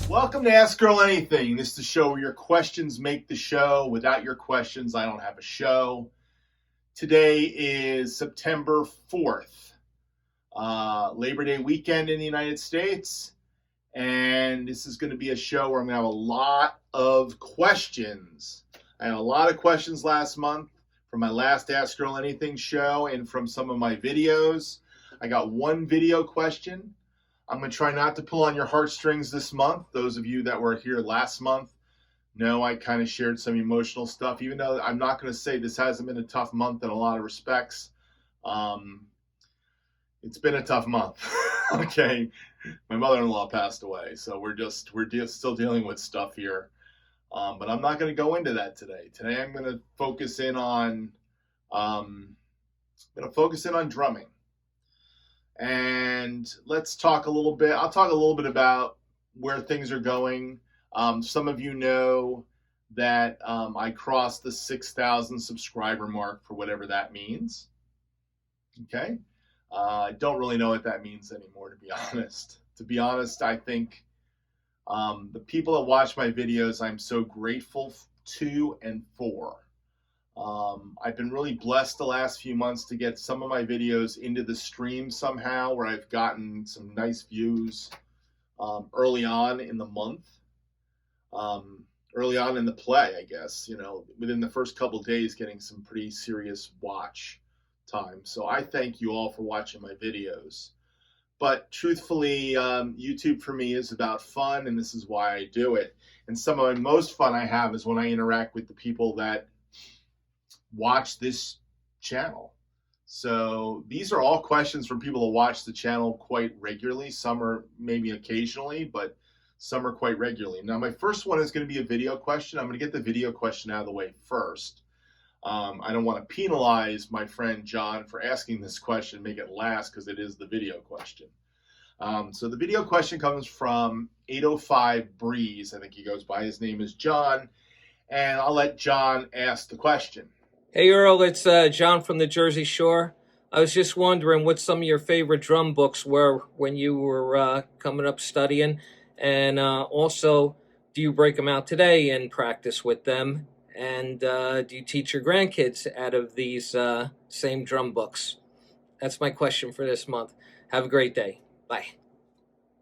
Welcome to Ask Earl Anything. This is the show where your questions make the show. Without your questions, I don't have a show. Today is September 4th, Labor Day weekend in the United States. And this is going to be a show where I'm going to have a lot of questions. I had a lot of questions last month from my last Ask Earl Anything show and from some of my videos. I got one video question. I'm going to try not to pull on your heartstrings this month. Those of you that were here last month know I kind of shared some emotional stuff, even though I'm not going to say this hasn't been a tough month in a lot of respects. It's been a tough month. Okay. My mother-in-law passed away, so we're still dealing with stuff here. But I'm not going to go into that today. Today I'm going to focus in on drumming. And let's talk a little bit. I'll talk a little bit about where things are going. Some of you know that I crossed the 6,000 subscriber mark for whatever that means. Okay. I don't really know what that means anymore, to be honest. To be honest, I think the people that watch my videos, I'm so grateful to and for. I've been really blessed the last few months to get some of my videos into the stream somehow, where I've gotten some nice views early on in the month, early on in the play, I guess, within the first couple days, getting some pretty serious watch time. So I thank you all for watching my videos. But truthfully, YouTube for me is about fun, and this is why I do it. And some of the most fun I have is when I interact with the people that watch this channel. So these are all questions from people who watch the channel quite regularly. Some are maybe occasionally, but some are quite regularly. Now, my first one is going to be a video question. I'm going to get the video question out of the way first. I don't want to penalize my friend John for asking this question, make it last, because it is the video question. So the video question comes from 805 Breeze. I think he goes by. His name is John. And I'll let John ask the question. Hey, Earl, it's John from the Jersey Shore. I was just wondering what some of your favorite drum books were when you were coming up studying. And also, do you break them out today and practice with them? And do you teach your grandkids out of these same drum books? That's my question for this month. Have a great day. Bye.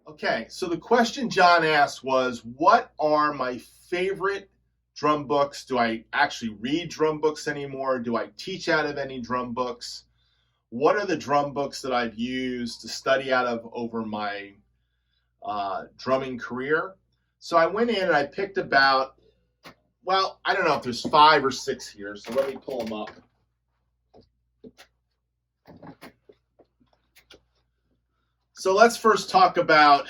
Okay, so the question John asked was, what are my favorite drum books? Do I actually read drum books anymore? Do I teach out of any drum books? What are the drum books that I've used to study out of over my drumming career? So I went in and I picked about, well, I don't know if there's 5 or 6 here, so let me pull them up. So let's first talk about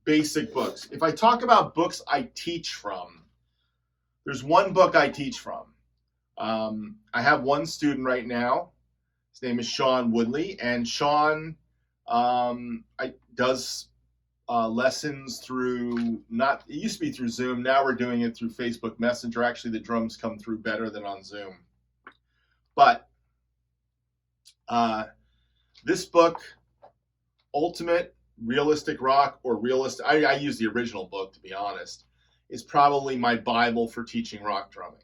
basic books. If I talk about books I teach from, there's one book I teach from. I have one student right now. His name is Sean Woodley, and Sean does lessons through, it used to be through Zoom. Now we're doing it through Facebook Messenger. Actually, the drums come through better than on Zoom. But this book, Ultimate Realistic Rock, or Realistic, I use the original book, to be honest, is probably my Bible for teaching rock drumming.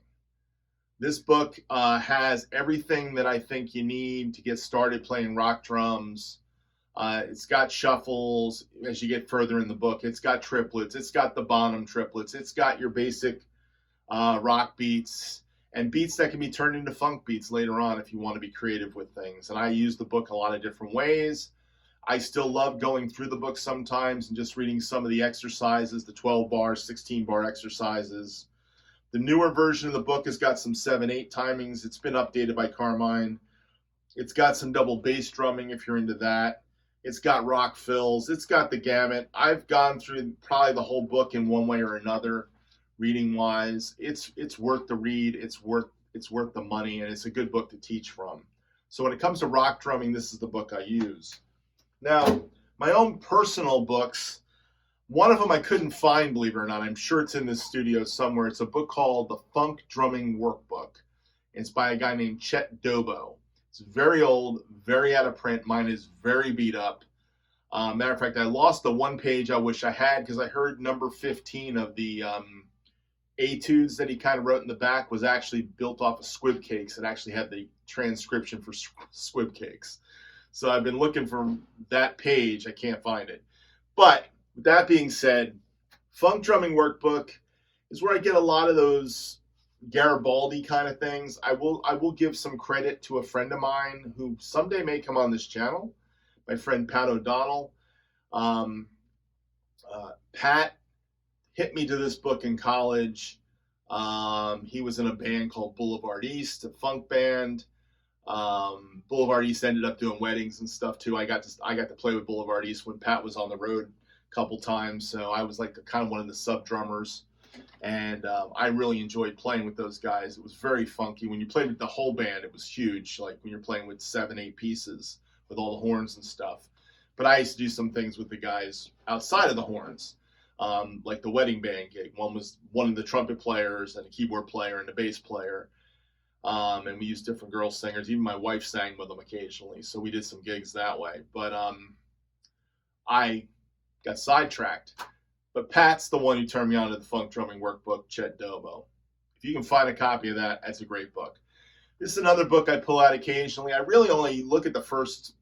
This book has everything that I think you need to get started playing rock drums. It's got shuffles as you get further in the book. It's got triplets. It's got the Bonham triplets. It's got your basic rock beats and beats that can be turned into funk beats later on if you want to be creative with things. And I use the book a lot of different ways. I still love going through the book sometimes and just reading some of the exercises, the 12-bar, 16-bar exercises. The newer version of the book has got some 7/8 timings. It's been updated by Carmine. It's got some double bass drumming if you're into that. It's got rock fills. It's got the gamut. I've gone through probably the whole book in one way or another, reading-wise. It's worth the read. It's worth the money, and it's a good book to teach from. So when it comes to rock drumming, this is the book I use. Now, my own personal books, one of them I couldn't find, believe it or not. I'm sure it's in this studio somewhere. It's a book called The Funk Drumming Workbook. It's by a guy named Chet Dobo. It's very old, very out of print. Mine is very beat up. Matter of fact, I lost the one page I wish I had because I heard number 15 of the etudes that he kind of wrote in the back was actually built off of squib cakes. It actually had the transcription for squib cakes. So I've been looking for that page. I can't find it. But with that being said, Funk Drumming Workbook is where I get a lot of those Garibaldi kind of things. I will give some credit to a friend of mine who someday may come on this channel, my friend Pat O'Donnell. Pat hit me to this book in college. He was in a band called Boulevard East, a funk band. Boulevard East ended up doing weddings and stuff too. I got to play with Boulevard East when Pat was on the road a couple times, so I was like kind of one of the sub drummers, and I really enjoyed playing with those guys. It was very funky. When you played with the whole band, it was huge. Like when you're playing with 7-8 pieces with all the horns and stuff. But I used to do some things with the guys outside of the horns. Like the wedding band gig. One was one of the trumpet players and a keyboard player and a bass player. And we used different girl singers. Even my wife sang with them occasionally. So we did some gigs that way. But I got sidetracked. But Pat's the one who turned me on to the Funk Drumming Workbook, Chet Dobo. If you can find a copy of that, that's a great book. This is another book I pull out occasionally. I really only look at the first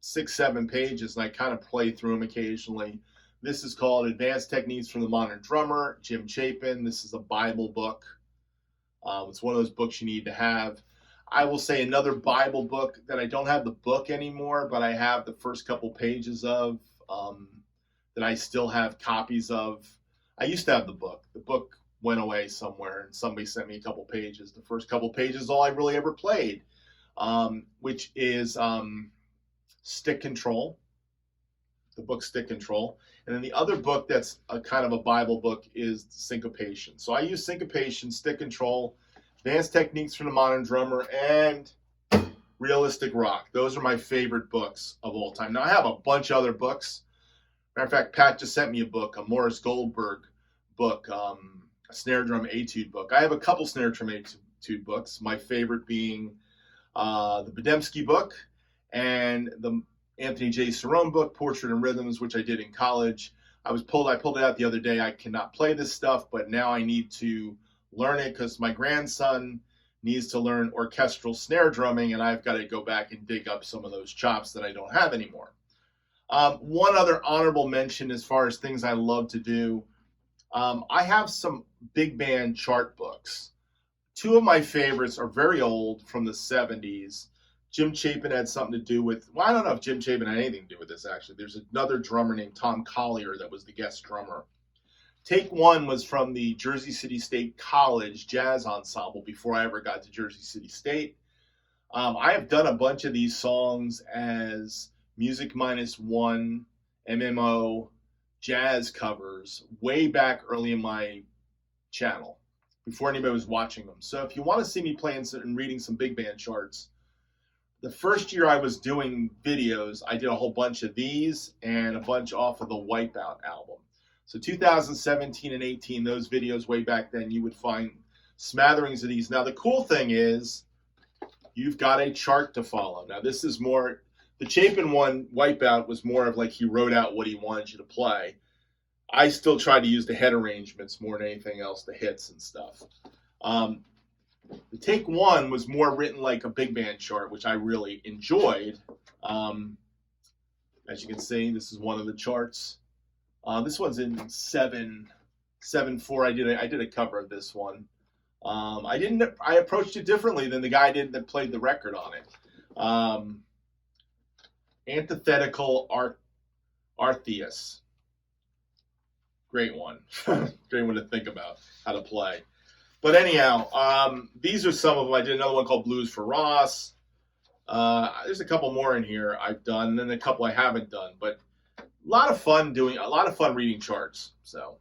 6-7 pages and I kind of play through them occasionally. This is called Advanced Techniques from the Modern Drummer, Jim Chapin. This is a Bible book. It's one of those books you need to have. I will say another Bible book that I don't have the book anymore, but I have the first couple pages of, that I still have copies of. I used to have the book. The book went away somewhere and somebody sent me a couple pages. The first couple pages is all I really ever played, which is Stick Control. The book Stick Control. And then the other book that's a kind of a Bible book is Syncopation. So I use Syncopation, Stick Control, Advanced Techniques from the Modern Drummer, and Realistic Rock. Those are my favorite books of all time. Now I have a bunch of other books. Matter of fact, Pat just sent me a book, a Morris Goldberg book, a snare drum etude book. I have a couple snare drum etude books, my favorite being the Bademsky book and the Anthony J. Cerrone book, Portrait and Rhythms, which I did in college. I pulled it out the other day. I cannot play this stuff, but now I need to learn it because my grandson needs to learn orchestral snare drumming, and I've got to go back and dig up some of those chops that I don't have anymore. One other honorable mention as far as things I love to do, I have some big band chart books. Two of my favorites are very old, from the 70s. Jim Chapin had something to do with, well, I don't know if Jim Chapin had anything to do with this, actually. There's another drummer named Tom Collier that was the guest drummer. Take One was from the Jersey City State College Jazz Ensemble before I ever got to Jersey City State. I have done a bunch of these songs as Music Minus One, MMO, jazz covers way back early in my channel, before anybody was watching them. So if you want to see me playing and reading some big band charts, the first year I was doing videos, I did a whole bunch of these and a bunch off of the Wipeout album. So 2017 and 18, those videos way back then, you would find smatterings of these. Now the cool thing is, you've got a chart to follow. Now this is more, the Chapin one, Wipeout, was more of like he wrote out what he wanted you to play. I still try to use the head arrangements more than anything else, the hits and stuff. The Take One was more written like a big band chart, which I really enjoyed. As you can see, this is one of the charts. This one's in 7/4. I did a cover of this one. I approached it differently than the guy did that played the record on it. Antithetical Artheus. Great one. Great one to think about how to play. But anyhow, these are some of them. I did another one called Blues for Ross. There's a couple more in here I've done, and then a couple I haven't done. But a lot of fun reading charts. So,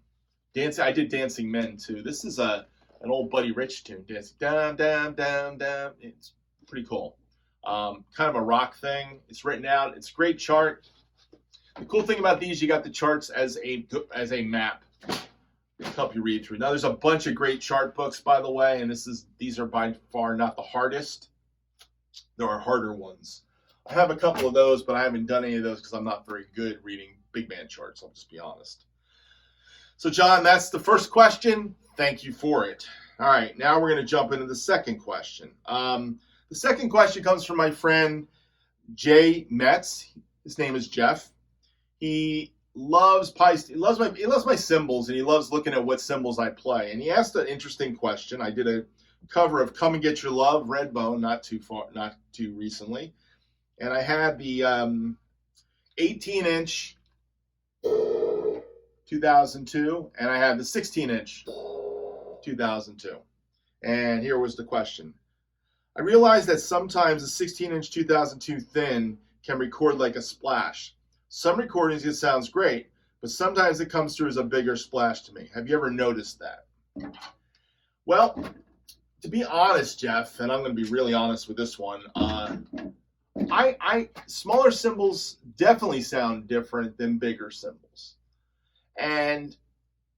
I did Dancing Men too. This is an old Buddy Rich tune, dancing down, down, down, down. It's pretty cool. Kind of a rock thing. It's written out. It's a great chart. The cool thing about these, you got the charts as a map to help you read through. Now, there's a bunch of great chart books, by the way, and these are by far not the hardest. There are harder ones. I have a couple of those, but I haven't done any of those because I'm not very good reading big band charts. I'll just be honest. So, John, that's the first question. Thank you for it. All right, now we're going to jump into the second question. The second question comes from my friend Jay Metz. His name is Jeff. He loves my cymbals, and he loves looking at what cymbals I play. And he asked an interesting question. I did a cover of "Come and Get Your Love," Redbone, not too recently, and I had the 18-inch 2002, and I had the 16-inch 2002. And here was the question. I realized that sometimes the 16-inch 2002 thin can record like a splash. Some recordings it sounds great, but sometimes it comes through as a bigger splash to me. Have you ever noticed that? Well, to be honest, Jeff, and I'm going to be really honest with this one, smaller cymbals definitely sound different than bigger cymbals. And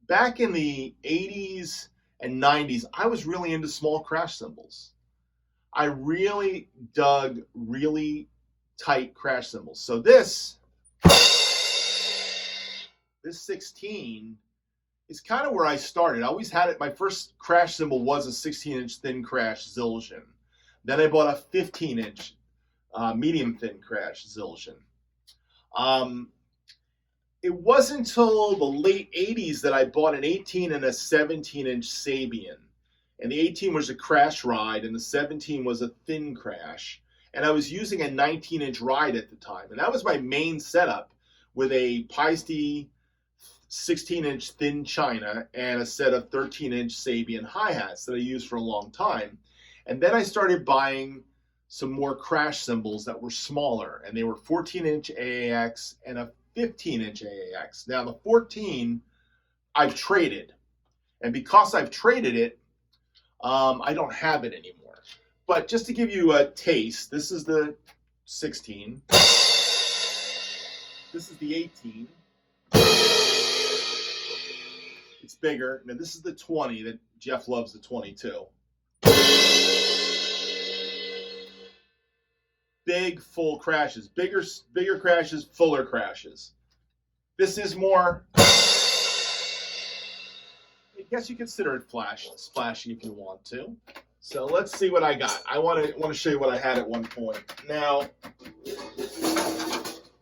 back in the 80s and 90s, I was really into small crash cymbals. I really dug really tight crash cymbals. So this 16 is kind of where I started. I always had it. My first crash cymbal was a 16-inch thin crash Zildjian. Then I bought a 15-inch medium thin crash Zildjian. It wasn't until the late 80s that I bought an 18 and a 17-inch Sabian. And the 18 was a crash ride, and the 17 was a thin crash. And I was using a 19-inch ride at the time. And that was my main setup, with a Paiste 16-inch thin China and a set of 13-inch Sabian hi-hats that I used for a long time. And then I started buying some more crash cymbals that were smaller, and they were 14-inch AAX and a 15-inch AAX. Now the 14 I've traded, and because I've traded it, I don't have it anymore. But just to give you a taste, this is the 16. This is the 18. It's bigger. Now this is the 20 that Jeff loves, the 22. Big, full crashes. Bigger crashes, fuller crashes. This is more, I guess you consider it splashy if you want to. So let's see what I got. I want to show you what I had at one point. Now,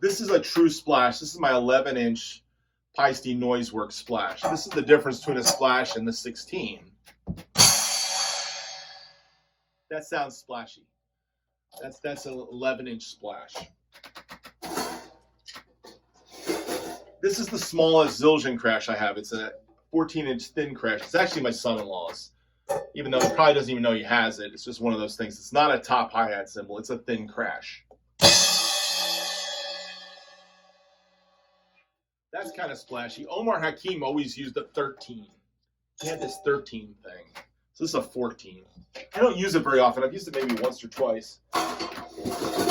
this is a true splash. This is my 11-inch Paiste Noiseworks splash. This is the difference between a splash and the 16. That sounds splashy. That's an 11-inch splash. This is the smallest Zildjian crash I have. It's a 14-inch thin crash. It's actually my son-in-law's, even though he probably doesn't even know he has it. It's just one of those things. It's not a top hi-hat cymbal. It's a thin crash. That's kind of splashy. Omar Hakim always used a 13. He had this 13 thing. So this is a 14. I don't use it very often. I've used it maybe once or twice.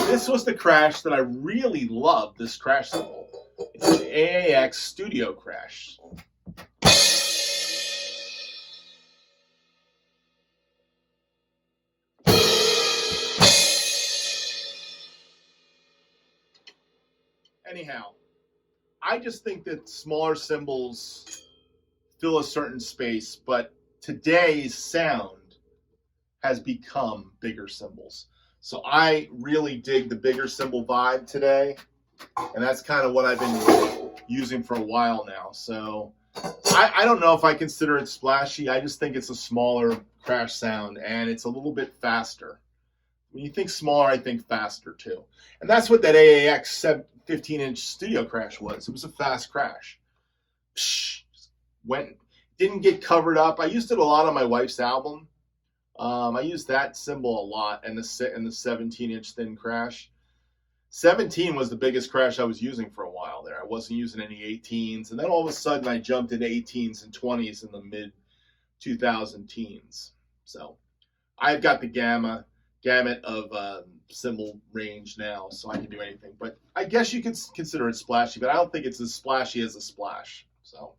This was the crash that I really loved, this crash cymbal. It's an AAX Studio crash. Anyhow, I just think that smaller cymbals fill a certain space, but today's sound has become bigger cymbals. So I really dig the bigger cymbal vibe today, and that's kind of what I've been using for a while now. So I don't know if I consider it splashy. I just think it's a smaller crash sound, and it's a little bit faster. When you think smaller, I think faster too. And that's what that AAX 15-inch studio crash was. It was a fast crash. Psh, didn't get covered up. I used it a lot on my wife's album. I used that cymbal a lot in the 17-inch thin crash. 17 was the biggest crash I was using for a while there. I wasn't using any 18s. And then all of a sudden I jumped into 18s and 20s in the mid-2000 teens. So I've got the gamut of cymbal range now, so I can do anything. But I guess you could consider it splashy, but I don't think it's as splashy as a splash. So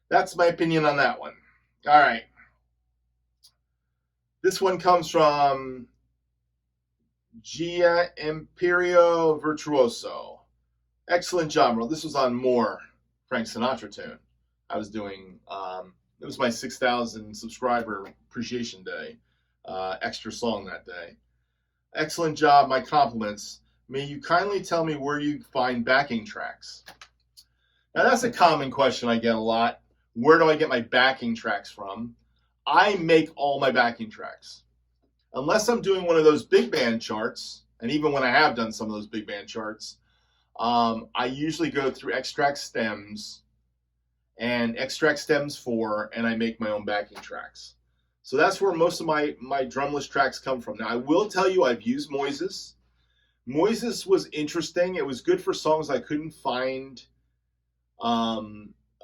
that's my opinion on that one. All right. This one comes from Gia Imperio Virtuoso. Excellent job, Earl. This was on more Frank Sinatra tune. I was doing, it was my 6,000 subscriber appreciation day. Extra song that day. Excellent job, my compliments. May you kindly tell me where you find backing tracks? Now that's a common question I get a lot. Where do I get my backing tracks from? I make all my backing tracks. Unless I'm doing one of those big band charts, and even when I have done some of those big band charts, I usually go through Extract Stems and Extract Stems 4, and I make my own backing tracks. So that's where most of my drumless tracks come from. Now, I will tell you I've used Moises. Moises was interesting. It was good for songs I couldn't find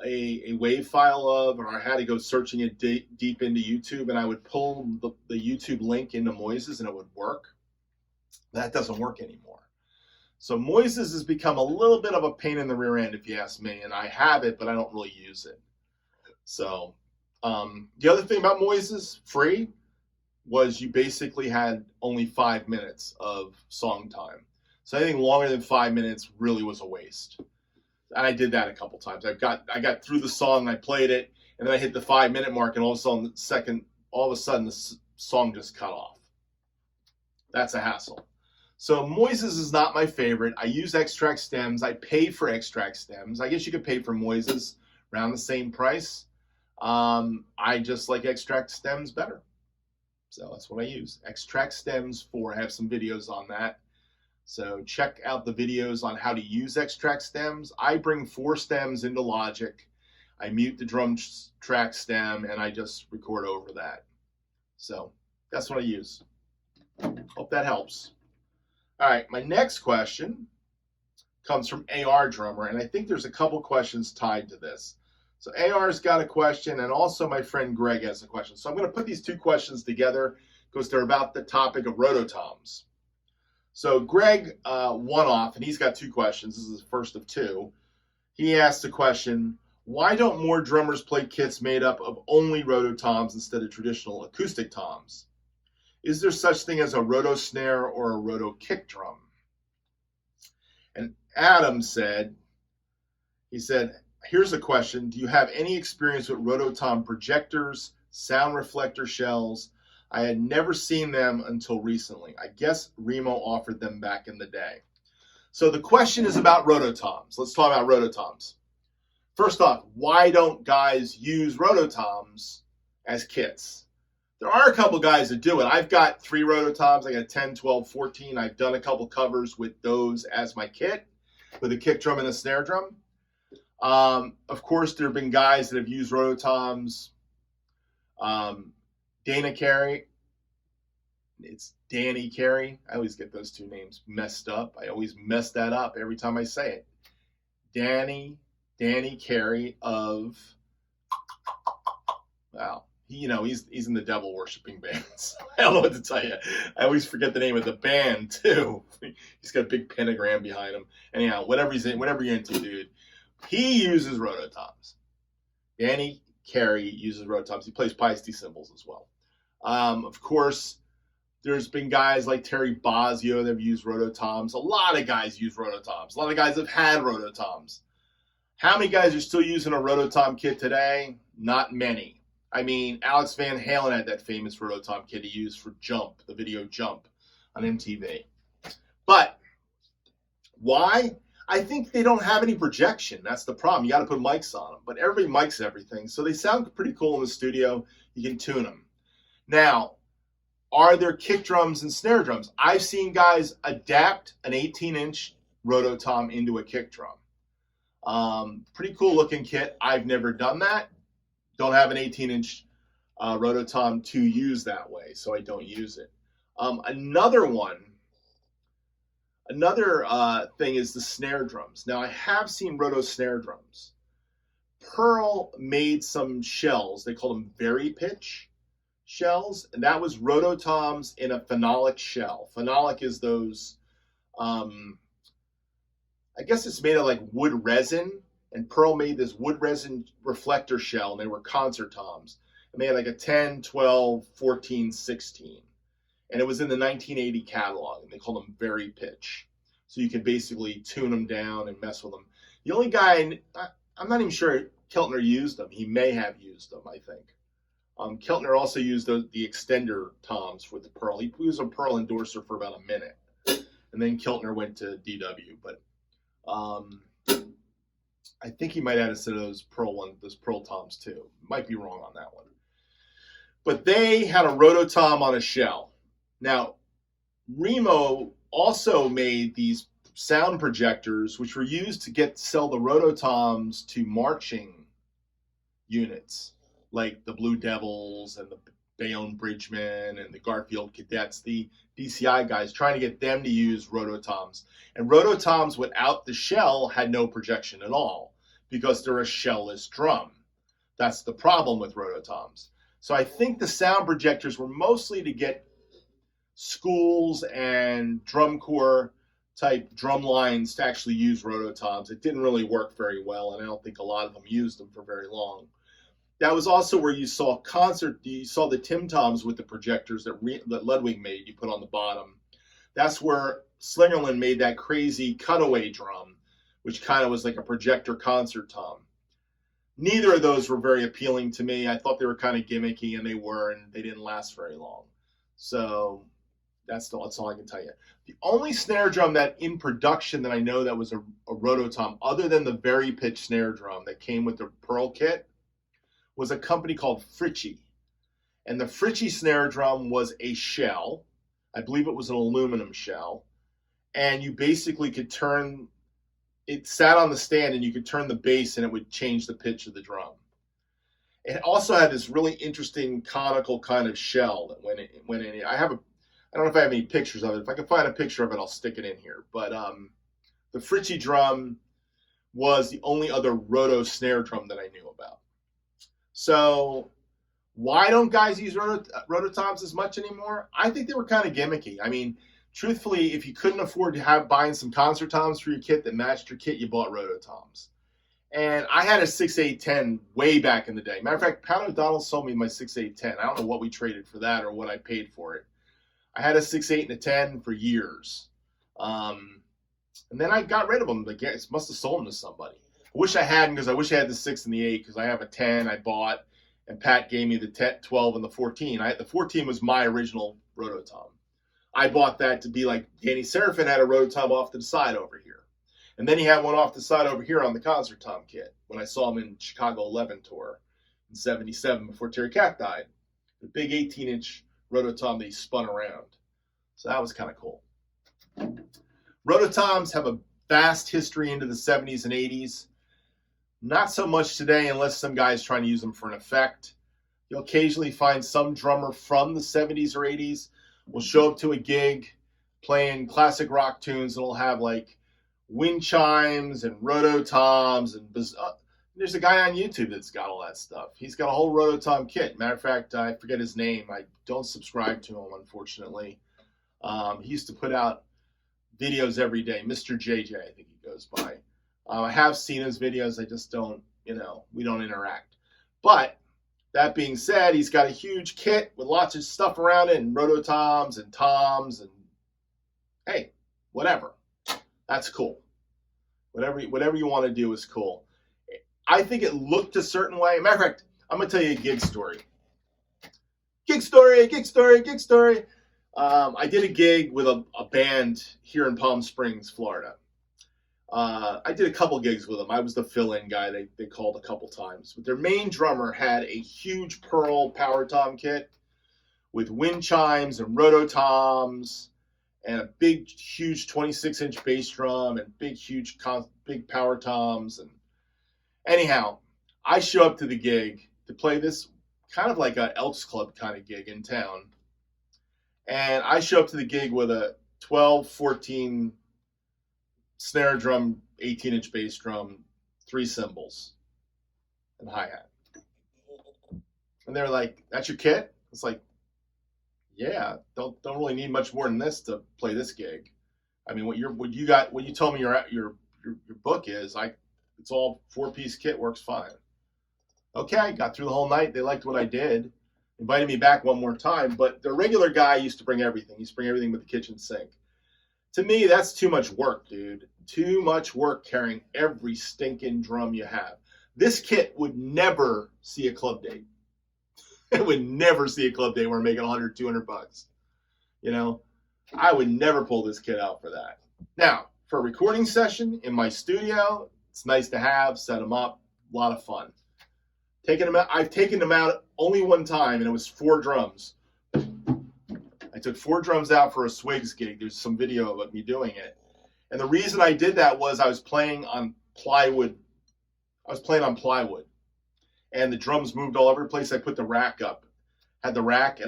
a wave file of, or I had to go searching it deep into YouTube, and I would pull the YouTube link into Moises and it would work. That doesn't work anymore. So Moises has become a little bit of a pain in the rear end, if you ask me, and I have it, but I don't really use it. So the other thing about Moises, free, was you basically had only 5 minutes of song time. So anything longer than 5 minutes really was a waste. And I did that a couple times. I got through the song, I played it, and then I hit the 5 minute mark, and all of a sudden the song just cut off. That's a hassle. So Moises is not my favorite. I use Extract Stems. I pay for Extract Stems. I guess you could pay for Moises around the same price. I just like Extract Stems better. So that's what I use. Extract Stems 4. I have some videos on that. So check out the videos on how to use Extract Stems. I bring 4 stems into Logic. I mute the drum track stem, and I just record over that. So that's what I use. Hope that helps. All right, my next question comes from AR Drummer, and I think there's a couple questions tied to this. So AR's got a question, and also my friend Greg has a question. So I'm going to put these 2 questions together because they're about the topic of RotoToms. So Greg one off, and he's got 2 questions. This is the first of 2. He asked the question, why don't more drummers play kits made up of only RotoToms instead of traditional acoustic toms? Is there such thing as a roto snare or a roto kick drum? And Adam said, here's a question. Do you have any experience with RotoTom projectors, sound reflector shells? I had never seen them until recently. I guess Remo offered them back in the day. So the question is about RotoToms. Let's talk about RotoToms. First off, why don't guys use RotoToms as kits? There are a couple guys that do it. I've got 3 RotoToms. I got 10, 12, 14. I've done a couple covers with those as my kit, with a kick drum and a snare drum. Of course, there have been guys that have used RotoToms. Dana Carey. It's Danny Carey. I always get those 2 names messed up. I always mess that up every time I say it. Danny Carey of, wow. He's in the devil worshiping band. So I don't know what to tell you. I always forget the name of the band too. He's got a big pentagram behind him. Anyhow, whatever you're into, dude. He uses RotoToms. Danny Carey uses RotoToms. He plays Piety cymbals as well. Of course, there's been guys like Terry Bozzio that have used RotoToms. A lot of guys use RotoToms. A lot of guys have had RotoToms. How many guys are still using a RotoTom kit today? Not many. I mean, Alex Van Halen had that famous RotoTom kit he used for Jump, the video Jump on MTV. But why? I think they don't have any projection. That's the problem. You got to put mics on them. But everybody mics everything. So they sound pretty cool in the studio. You can tune them. Now, are there kick drums and snare drums? I've seen guys adapt an 18-inch RotoTom into a kick drum. Pretty cool looking kit. I've never done that. Don't have an 18-inch RotoTom to use that way, so I don't use it. Another thing is the snare drums. Now, I have seen roto snare drums. Pearl made some shells. They call them Vari-Pitch shells, and that was RotoToms in a phenolic shell. Phenolic is those, I guess it's made of like wood resin. And Pearl made this wood resin reflector shell, and they were concert toms. And they had like a 10, 12, 14, 16. and it was in the 1980 catalog, and they called them Very Pitch. So you could basically tune them down and mess with them. The only guy, I'm not even sure Keltner used them. He may have used them, I think. Keltner also used the extender toms with the Pearl. He used a Pearl endorser for about a minute, and then Keltner went to DW. But I think he might have had a set of those Pearl toms too. Might be wrong on that one. But they had a RotoTom on a shell. Now, Remo also made these sound projectors, which were used to sell the RotoToms to marching units, like the Blue Devils and the Bayonne Bridgemen and the Garfield Cadets, the DCI guys, trying to get them to use RotoToms. And RotoToms without the shell had no projection at all because they're a shellless drum. That's the problem with RotoToms. So I think the sound projectors were mostly to get schools and drum corps type drum lines to actually use RotoToms. It didn't really work very well, and I don't think a lot of them used them for very long. That was also where you saw the Tim Toms with the projectors that Ludwig made, you put on the bottom. That's where Slingerland made that crazy cutaway drum, which kind of was like a projector concert tom. Neither of those were very appealing to me. I thought they were kind of gimmicky, and they didn't last very long. So that's all I can tell you. The only snare drum that in production that I know that was a RotoTom, other than the Very Pitch snare drum that came with the Pearl kit, was a company called Fritchie. And the Fritchie snare drum was a shell. I believe it was an aluminum shell. And you basically could it sat on the stand, and you could turn the bass and it would change the pitch of the drum. It also had this really interesting conical kind of shell that went in. I don't know if I have any pictures of it. If I can find a picture of it, I'll stick it in here. But the Fritchie drum was the only other roto snare drum that I knew about. So why don't guys use RotoToms as much anymore? I think they were kind of gimmicky. I mean, truthfully, if you couldn't afford to buying some concert toms for your kit that matched your kit, you bought RotoToms. And I had a 6.810 way back in the day. Matter of fact, Pat O'Donnell sold me my 6.810. I don't know what we traded for that or what I paid for it. I had a 6.8 and a 10 for years. And then I got rid of them. I guess must have sold them to somebody. I wish I hadn't, because I wish I had the 6 and the 8, because I have a 10 I bought, and Pat gave me the 10, 12 and the 14. The 14 was my original RotoTom. I bought that to be like Danny Serafin had a RotoTom off to the side over here. And then he had one off the side over here on the concert tom kit when I saw him in Chicago 11 tour in 77 before Terry Cat died. The big 18-inch RotoTom that he spun around. So that was kind of cool. RotoToms have a vast history into the 70s and 80s. Not so much today unless some guy's trying to use them for an effect. You'll occasionally find some drummer from the 70s or 80s will show up to a gig playing classic rock tunes, and will have like wind chimes and RotoToms. And there's a guy on YouTube that's got all that stuff. He's got a whole RotoTom kit. Matter of fact, I forget his name. I don't subscribe to him, unfortunately. He used to put out videos every day. Mr. JJ, I think he goes by. I have seen his videos. I just don't, we don't interact. But that being said, he's got a huge kit with lots of stuff around it, and RotoToms and toms, and hey, whatever. That's cool. Whatever you want to do is cool. I think it looked a certain way. Matter of fact, I'm going to tell you a gig story. Gig story. I did a gig with a band here in Palm Springs, Florida. I did a couple gigs with them. I was the fill-in guy they called a couple times. But their main drummer had a huge Pearl power tom kit with wind chimes and RotoToms and a big, huge 26-inch bass drum and big power toms. And anyhow, I show up to the gig to play this kind of like a Elks Club kind of gig in town. And I show up to the gig with a 12, 14 snare drum, 18-inch bass drum, 3 cymbals, and hi-hat. And they're like, "That's your kit?" It's like, yeah, don't really need much more than this to play this gig. I mean, what you told me your book is, it's all 4-piece kit, works fine. Okay, got through the whole night. They liked what I did. invited me back one more time, but the regular guy used to bring everything. He used to bring everything but the kitchen sink. To me, that's too much work, dude. Too much work carrying every stinking drum you have. This kit would never see a club date. It would never see a club date where I'm making 100, 200 bucks. You know, I would never pull this kit out for that. Now, for a recording session in my studio, it's nice to have, set them up, a lot of fun. I've taken them out only one time, and it was 4 drums. I took 4 drums out for a Swigs gig. There's some video of me doing it. And the reason I did that was I was playing on plywood. And the drums moved all over the place. I put the rack up. Had the rack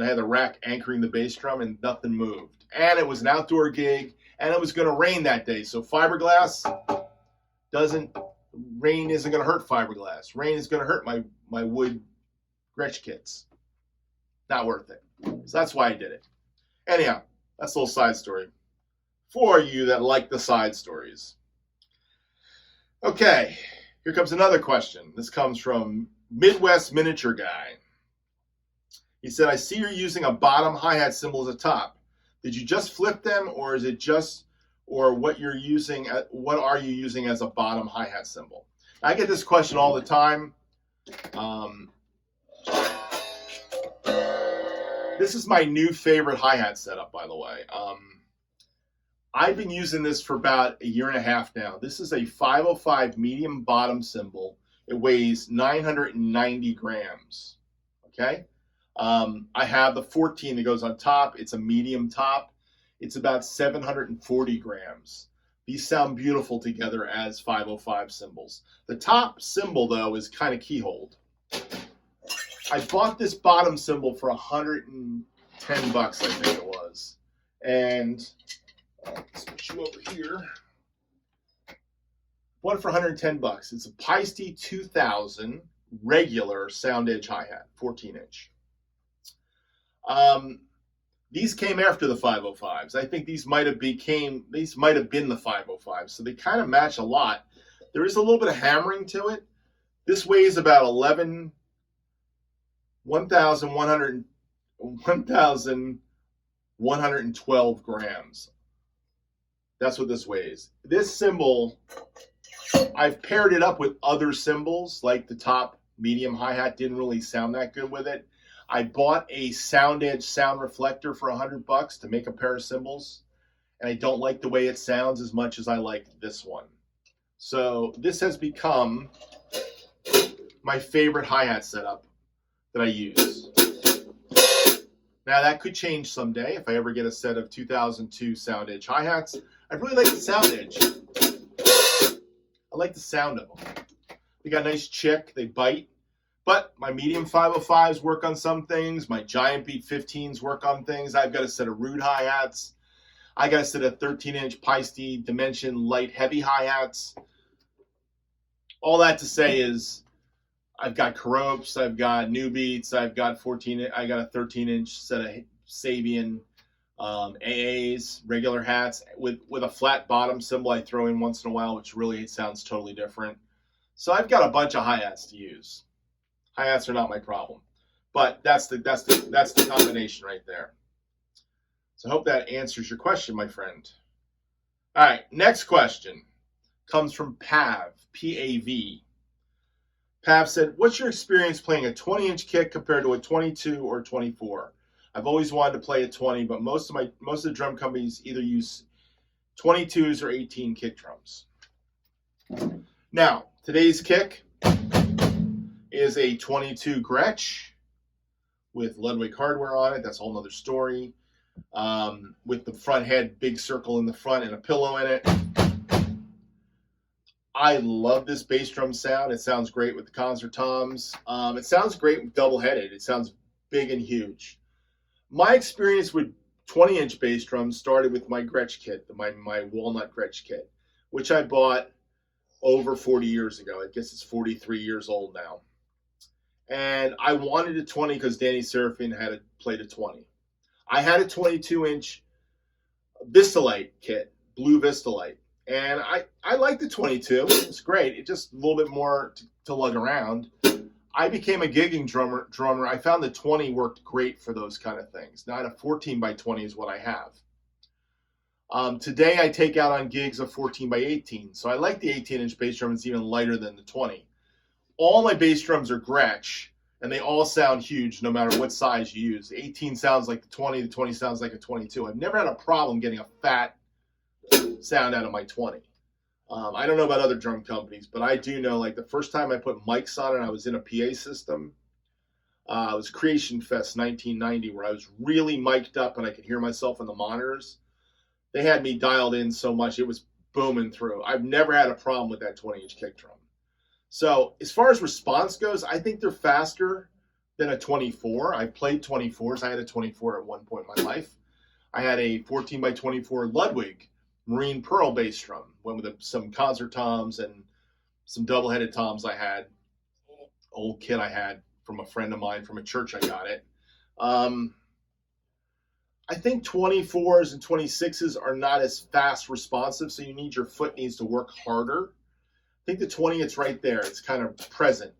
anchoring the bass drum, and nothing moved. And it was an outdoor gig, and it was going to rain that day. So fiberglass rain isn't going to hurt fiberglass. Rain is going to hurt my wood Gretsch kits. Not worth it. So that's why I did it. Anyhow, that's a little side story for you that like the side stories. Okay, here comes another question. This comes from Midwest Miniature Guy. He said, I see you're using a bottom hi-hat cymbal as a top. Did you just flip them, or is it just, or what are you using as a bottom hi-hat cymbal? I get this question all the time. This is my new favorite hi-hat setup, by the way. I've been using this for about a year and a half now. This is a 505 medium bottom cymbal. It weighs 990 grams. Okay? I have the 14 that goes on top. It's a medium top. It's about 740 grams. These sound beautiful together as 505 cymbals. The top cymbal, though, is kind of keyholed. I bought this bottom cymbal for 110 bucks, I think it was. And let's switch you over here. Bought it for 110 bucks. It's a Peisty 2000 regular sound edge hi-hat, 14-inch. These came after the 505s. I think these might have been the 505s, so they kind of match a lot. There is a little bit of hammering to it. This weighs about 1,112 grams. That's what this weighs. This cymbal, I've paired it up with other cymbals, like the top medium hi-hat didn't really sound that good with it. I bought a sound edge sound reflector for 100 bucks to make a pair of cymbals, and I don't like the way it sounds as much as I like this one. So this has become my favorite hi-hat setup that I use. Now that could change someday if I ever get a set of 2002 sound edge hi-hats. I really like the sound edge. I like the sound of them. They got a nice chick, they bite. But my medium 505s work on some things. My giant beat 15s work on things. I've got a set of root hi-hats. I got a set of 13-inch Peisty Dimension light heavy hi-hats. All that to say is I've got Caropes, I've got new beats, I've got a 13-inch set of Sabian AAs, regular hats with a flat bottom cymbal I throw in once in a while, which really sounds totally different. So I've got a bunch of hi-hats to use. Hi-hats are not my problem, but that's the combination right there. So I hope that answers your question, my friend. All right, next question comes from Pav, P-A-V. Pav said, what's your experience playing a 20-inch kick compared to a 22 or 24? I've always wanted to play a 20, but most of the drum companies either use 22s or 18 kick drums. Now, today's kick is a 22 Gretsch with Ludwig hardware on it. That's a whole nother story. With the front head, big circle in the front and a pillow in it. I love this bass drum sound. It sounds great with the RotoToms. It sounds great with double-headed. It sounds big and huge. My experience with 20-inch bass drums started with my Gretsch kit, my walnut Gretsch kit, which I bought over 40 years ago. I guess it's 43 years old now. And I wanted a 20 because Danny Serafin had played a 20. I had a 22-inch Vistalite kit, blue Vistalite. And I like the 22. It's great. It's just a little bit more to lug around. I became a gigging drummer. I found the 20 worked great for those kind of things. Now, a 14 by 20 is what I have. Today I take out on gigs a 14 by 18. So I like the 18-inch bass drum. It's even lighter than the 20. All my bass drums are Gretsch, and they all sound huge no matter what size you use. The 18 sounds like the 20 sounds like a 22. I've never had a problem getting a fat sound out of my 20. I don't know about other drum companies, but I do know, like, the first time I put mics on it, I was in a PA system. It was Creation Fest 1990, where I was really mic'd up and I could hear myself in the monitors. They had me dialed in so much, it was booming through. I've never had a problem with that 20-inch kick drum. So as far as response goes, I think they're faster than a 24. I've played 24s. I had a 24 at one point in my life. I had a 14 by 24 Ludwig Marine Pearl bass drum, went with some concert toms and some double-headed toms I had, old kit I had from a friend of mine from a church I got it. I think 24s and 26s are not as fast responsive, so your foot needs to work harder. I think the 20, it's right there. It's kind of present.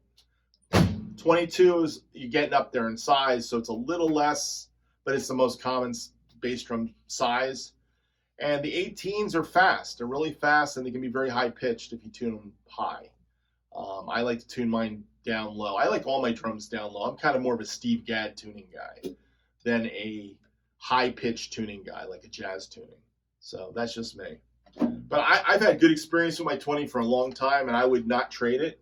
22s, you're getting up there in size, so it's a little less, but it's the most common bass drum size. And the 18s are fast. They're really fast, and they can be very high-pitched if you tune them high. I like to tune mine down low. I like all my drums down low. I'm kind of more of a Steve Gadd tuning guy than a high-pitched tuning guy, like a jazz tuning. So that's just me. But I've had good experience with my 20 for a long time, and I would not trade it.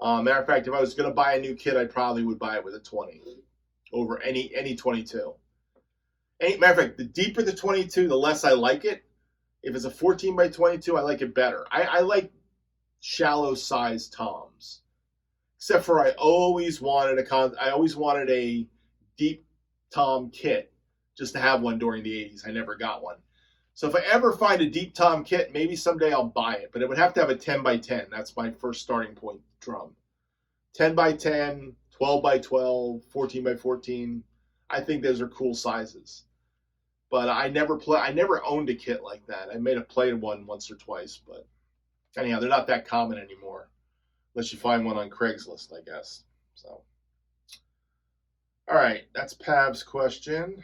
Matter of fact, if I was going to buy a new kit, I probably would buy it with a 20 over any 22. Matter of fact, the deeper the 22, the less I like it. If it's a 14 by 22, I like it better. I like shallow size toms, except for I always wanted a deep tom kit just to have one during the 80s. I never got one. So if I ever find a deep tom kit, maybe someday I'll buy it, but it would have to have a 10 by 10. That's my first starting point drum. 10 by 10, 12 by 12, 14 by 14. I think those are cool sizes. But I never owned a kit like that. I may have played one once or twice, but anyhow, they're not that common anymore, unless you find one on Craigslist, I guess. So, all right, that's Pav's question.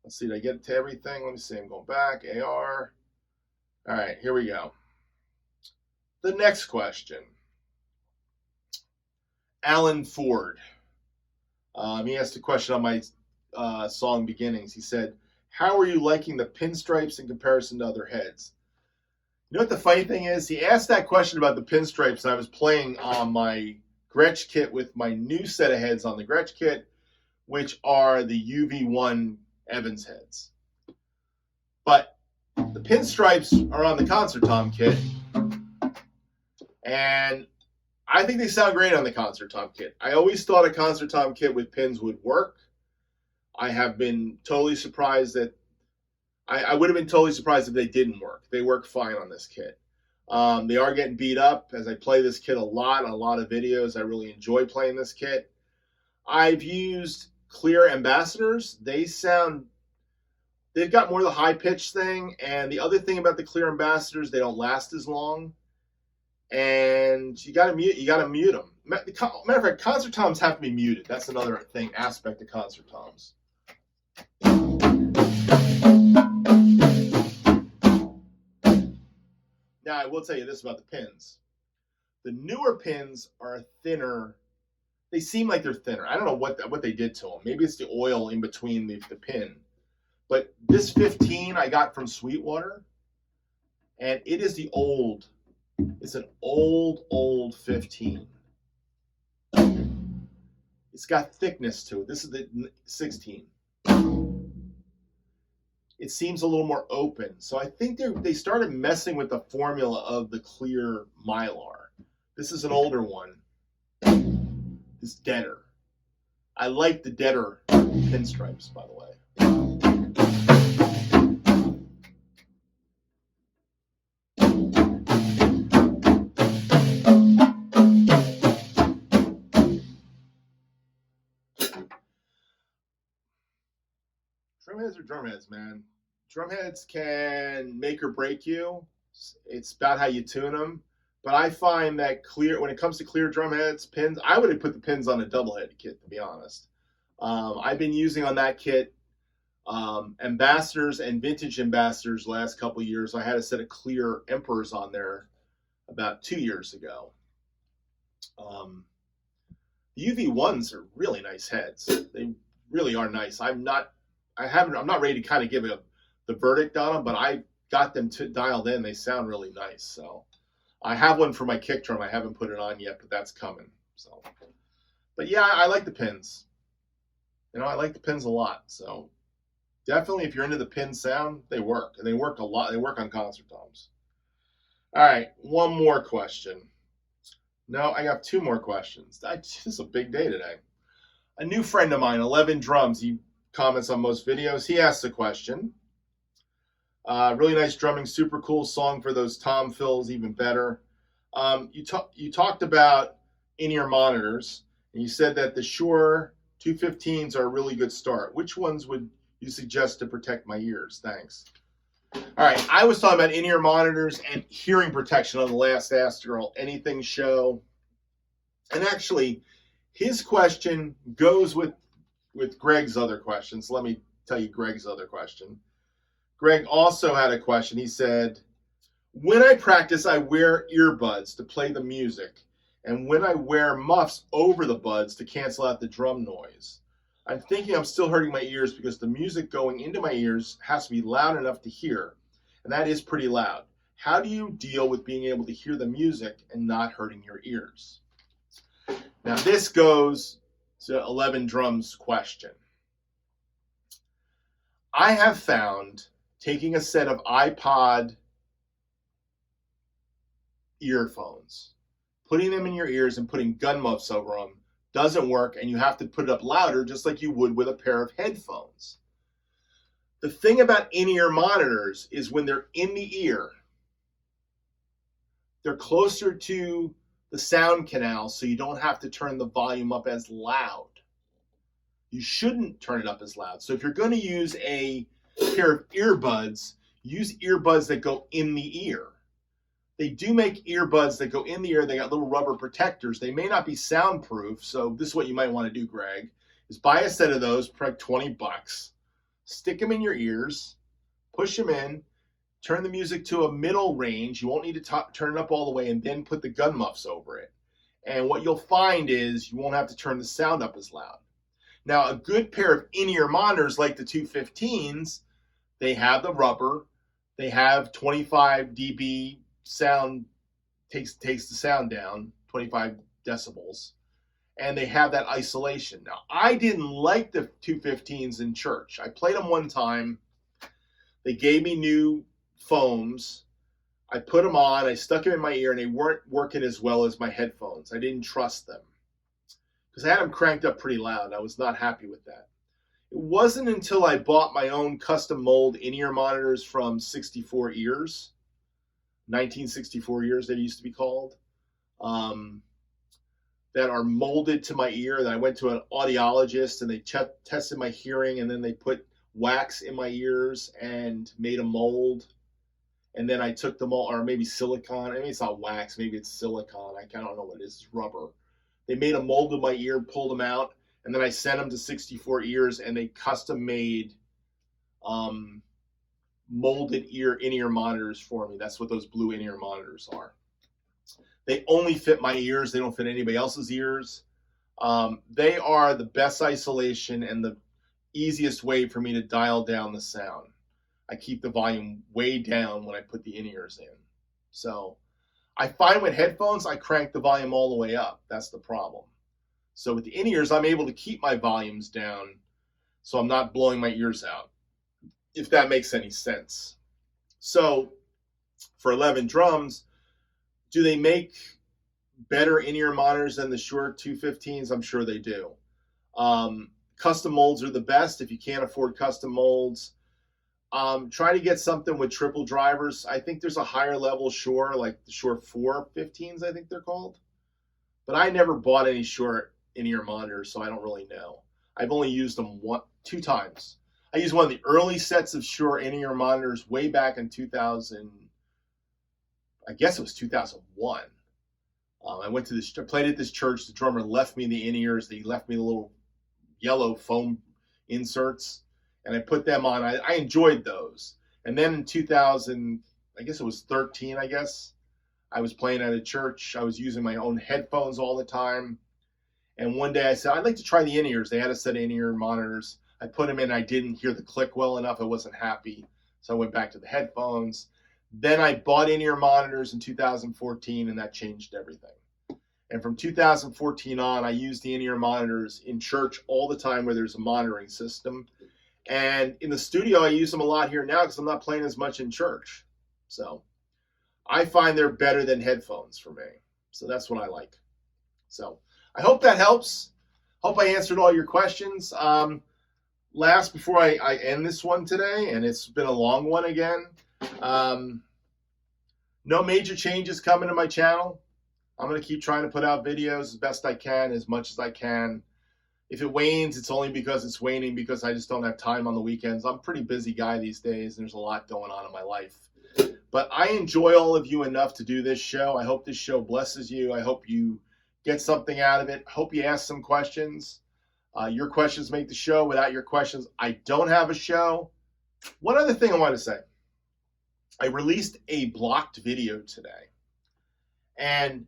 Let's see, did I get to everything? Let me see, I'm going back, AR. All right, here we go. The next question. Alan Ford. He asked a question on my song Beginnings. He said, how are you liking the pinstripes in comparison to other heads? You know what the funny thing is? He asked that question about the pinstripes, and I was playing on my Gretsch kit with my new set of heads on the Gretsch kit, which are the UV1 Evans heads. But the pinstripes are on the concert tom kit, and I think they sound great on the concert tom kit. I always thought a concert tom kit with pins would work. I have been totally surprised that I would have been totally surprised if they didn't work. They work fine on this kit. They are getting beat up as I play this kit a lot on a lot of videos. I really enjoy playing this kit. I've used clear ambassadors. They've got more of the high pitch thing, and the other thing about the clear ambassadors, they don't last as long. And you gotta mute them. Matter of fact, concert toms have to be muted. That's another aspect of concert toms. Now, I will tell you this about the pins. The newer pins are thinner. They seem like they're thinner. I don't know what they did to them. Maybe it's the oil in between the pin. But this 15 I got from Sweetwater, and it is it's an old 15. It's got thickness to it. This is the 16. It seems a little more open. So I think they started messing with the formula of the clear Mylar. This is an older one. It's deader. I like the deader pinstripes, by the way. Drumheads are drumheads, man. Drumheads can make or break you. It's about how you tune them. But I find that when it comes to clear drum heads, pins, I would have put the pins on a double-headed kit, to be honest. I've been using on that kit ambassadors and vintage ambassadors the last couple of years. I had a set of clear emperors on there about 2 years ago. The UV1s are really nice heads. They really are nice. I'm not ready to kind of give the verdict on them, but I got them dialed in. They sound really nice. So I have one for my kick drum. I haven't put it on yet, but that's coming. So, but yeah, I like the pins. I like the pins a lot. So definitely, if you're into the pin sound, they work, and they work a lot. They work on concert toms. All right, one more question. No, I got 2 more questions. This is a big day today. A new friend of mine, 11 Drums, he comments on most videos. He asks a question. Really nice drumming, super cool song for those tom fills, even better. You talked about in-ear monitors, and you said that the Shure 215s are a really good start. Which ones would you suggest to protect my ears? Thanks. All right, I was talking about in-ear monitors and hearing protection on the last Ask Earl Anything show. And actually, his question goes with Greg's other question. So let me tell you Greg's other question. Greg also had a question. He said, when I practice, I wear earbuds to play the music, and when I wear muffs over the buds to cancel out the drum noise. I'm thinking I'm still hurting my ears because the music going into my ears has to be loud enough to hear, and that is pretty loud. How do you deal with being able to hear the music and not hurting your ears? Now this goes to 11 Drums question. I have found taking a set of iPod earphones, putting them in your ears and putting gun muffs over them doesn't work, and you have to put it up louder just like you would with a pair of headphones. The thing about in-ear monitors is when they're in the ear, they're closer to the sound canal, so you don't have to turn the volume up as loud. You shouldn't turn it up as loud. So if you're going to use a pair of earbuds, use earbuds that go in the ear. They do make earbuds that go in the ear. They got little rubber protectors. They may not be soundproof, so this is what you might want to do, Greg, is buy a set of those for like $20. Stick them in your ears, push them in, turn the music to a middle range. You won't need to turn it up all the way, and then put the gun muffs over it. And what you'll find is you won't have to turn the sound up as loud. Now, a good pair of in-ear monitors like the 215s, they have the rubber, they have 25 dB sound, takes the sound down, 25 decibels, and they have that isolation. Now, I didn't like the 215s in church. I played them one time. They gave me new foams. I put them on, I stuck them in my ear, and they weren't working as well as my headphones. I didn't trust them because I had them cranked up pretty loud. I was not happy with that. It wasn't until I bought my own custom mold in-ear monitors from 64 Ears, 1964 Ears they used to be called, that are molded to my ear, that I went to an audiologist and they tested my hearing, and then they put wax in my ears and made a mold. And then I took them all, or maybe silicone. I mean, it's not wax, maybe it's silicone. I don't know what it is. It's rubber. They made a mold of my ear, pulled them out, and then I sent them to 64 Ears, and they custom made molded in-ear monitors for me. That's what those blue in-ear monitors are. They only fit my ears. They don't fit anybody else's ears. They are the best isolation and the easiest way for me to dial down the sound. I keep the volume way down when I put the in-ears in. So I find with headphones, I crank the volume all the way up. That's the problem. So with the in-ears, I'm able to keep my volumes down so I'm not blowing my ears out, if that makes any sense. So for 11 Drums, do they make better in-ear monitors than the Shure 215s? I'm sure they do. Custom molds are the best. If you can't afford custom molds, try to get something with triple drivers. I think there's a higher level Shure, like the Shure 415s, I think they're called. But I never bought any Shure in-ear monitors, so I don't really know. I've only used them 2 times. I used one of the early sets of Shure in-ear monitors way back in 2000, I guess it was 2001. I played at this church. The drummer left me the in-ears. He left me the little yellow foam inserts, and I put them on. I enjoyed those. And then in 2000, I guess it was 13, I was playing at a church. I was using my own headphones all the time. And one day I said, I'd like to try the in-ears. They had a set of in-ear monitors. I put them in. I didn't hear the click well enough. I wasn't happy. So I went back to the headphones. Then I bought in-ear monitors in 2014, and that changed everything. And from 2014 on, I used the in-ear monitors in church all the time where there's a monitoring system. And in the studio, I use them a lot here now because I'm not playing as much in church. So I find they're better than headphones for me. So that's what I like. So I hope that helps. Hope I answered all your questions. Last, before I end this one today, and it's been a long one again, no major changes coming to my channel. I'm going to keep trying to put out videos as best I can, as much as I can. If it wanes, it's only because it's waning, because I just don't have time on the weekends. I'm a pretty busy guy these days, and there's a lot going on in my life. But I enjoy all of you enough to do this show. I hope this show blesses you. I hope you get something out of it. I hope you ask some questions. Your questions make the show. Without your questions, I don't have a show. One other thing I want to say. I released a blocked video today. And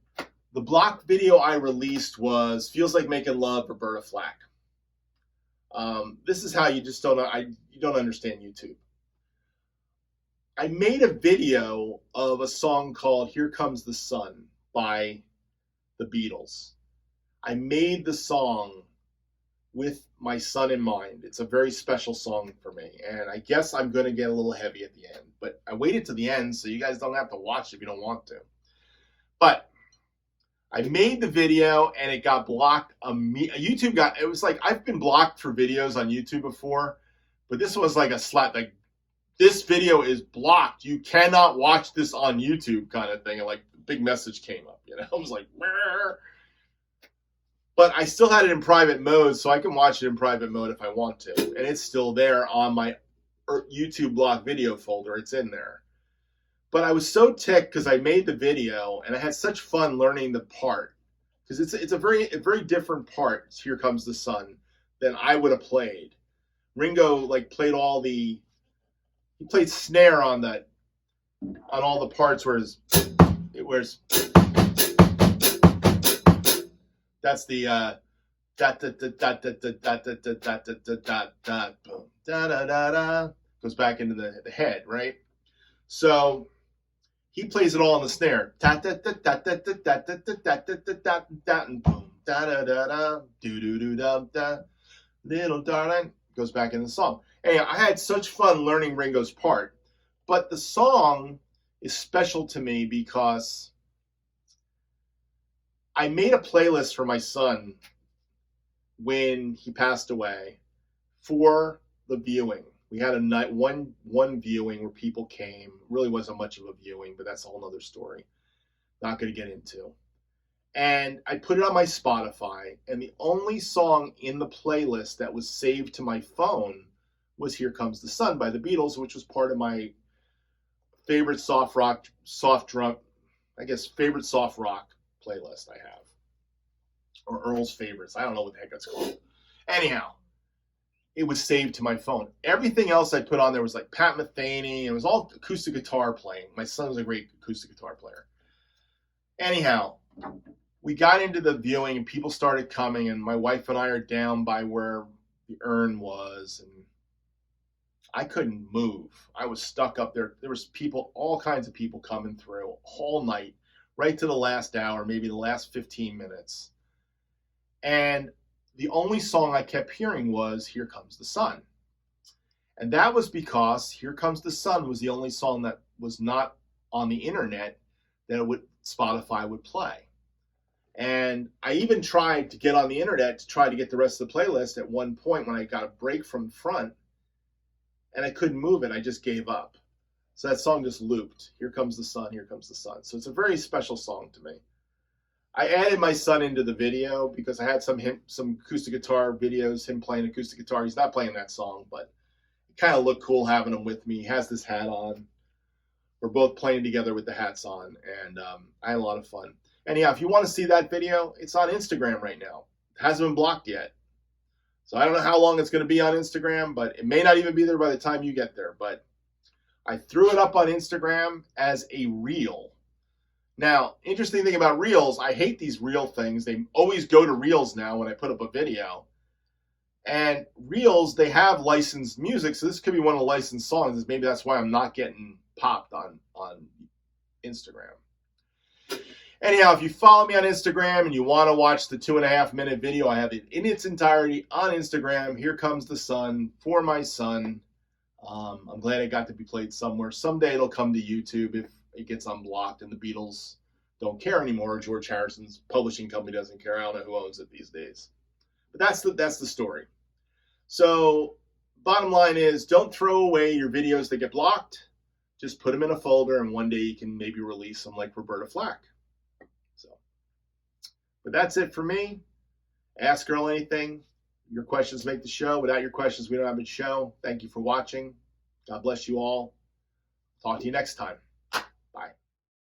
the blocked video I released was Feels Like Making Love, Roberta Flack. This is how you just you don't understand YouTube. I made a video of a song called Here Comes the Sun by the Beatles. I made the song with my son in mind. It's a very special song for me. And I guess I'm going to get a little heavy at the end. But I waited to the end so you guys don't have to watch it if you don't want to. But I made the video and it got blocked. It was like, I've been blocked for videos on YouTube before, but this was like a slap, like, this video is blocked. You cannot watch this on YouTube kind of thing. And like, a big message came up, I was like, Meh. But I still had it in private mode, so I can watch it in private mode if I want to. And it's still there on my YouTube block video folder. It's in there. But I was so ticked because I made the video and I had such fun learning the part, because it's a very different part, Here Comes the Sun, than I would have played. Ringo played he played snare on all the parts where that's the da da da da da da da da da da da da da da da goes back into the head, right? So he plays it all on the snare. Da da da da da da da da da da da da da and boom da da da da do do do da da little darling goes back in the song. Hey, I had such fun learning Ringo's part, but the song is special to me because I made a playlist for my son when he passed away for the viewing. We had a night one viewing where people came. It really wasn't much of a viewing, but that's a whole nother story. Not going to get into. And I put it on my Spotify, and the only song in the playlist that was saved to my phone was Here Comes the Sun by the Beatles, which was part of my favorite soft rock playlist I have. Or Earl's favorites. I don't know what the heck that's called. Anyhow, it was saved to my phone. Everything else I put on there was like Pat Metheny. It was all acoustic guitar playing. My son was a great acoustic guitar player. Anyhow, we got into the viewing and people started coming, and my wife and I are down by where the urn was, and I couldn't move. I was stuck up there. There was people, all kinds of people coming through all night, right to the last hour, maybe the last 15 minutes. And the only song I kept hearing was Here Comes the Sun. And that was because Here Comes the Sun was the only song that was not on the internet that Spotify would play. And I even tried to get on the internet to try to get the rest of the playlist at one point when I got a break from the front, and I couldn't move it. I just gave up. So that song just looped. Here Comes the Sun, Here Comes the Sun. So it's a very special song to me. I added my son into the video because I had some acoustic guitar videos, him playing acoustic guitar. He's not playing that song, but it kind of looked cool having him with me. He has this hat on. we're both playing together with the hats on, and I had a lot of fun. Anyhow, if you want to see that video, it's on Instagram right now. It hasn't been blocked yet. So I don't know how long it's going to be on Instagram, but it may not even be there by the time you get there. But I threw it up on Instagram as a reel. Now, interesting thing about reels, I hate these reel things. They always go to reels now when I put up a video. And reels, they have licensed music, so this could be one of the licensed songs. Maybe that's why I'm not getting popped on Instagram. Anyhow, if you follow me on Instagram and you want to watch the 2.5-minute video, I have it in its entirety on Instagram. Here Comes the Sun for my son. I'm glad it got to be played somewhere. Someday it'll come to YouTube if it gets unblocked and the Beatles don't care anymore. George Harrison's publishing company doesn't care. I don't know who owns it these days. But that's the story. So bottom line is, don't throw away your videos that get blocked. Just put them in a folder, and one day you can maybe release them like Roberta Flack. So, but that's it for me. Ask Earl anything. Your questions make the show. Without your questions, we don't have a show. Thank you for watching. God bless you all. Talk to you next time.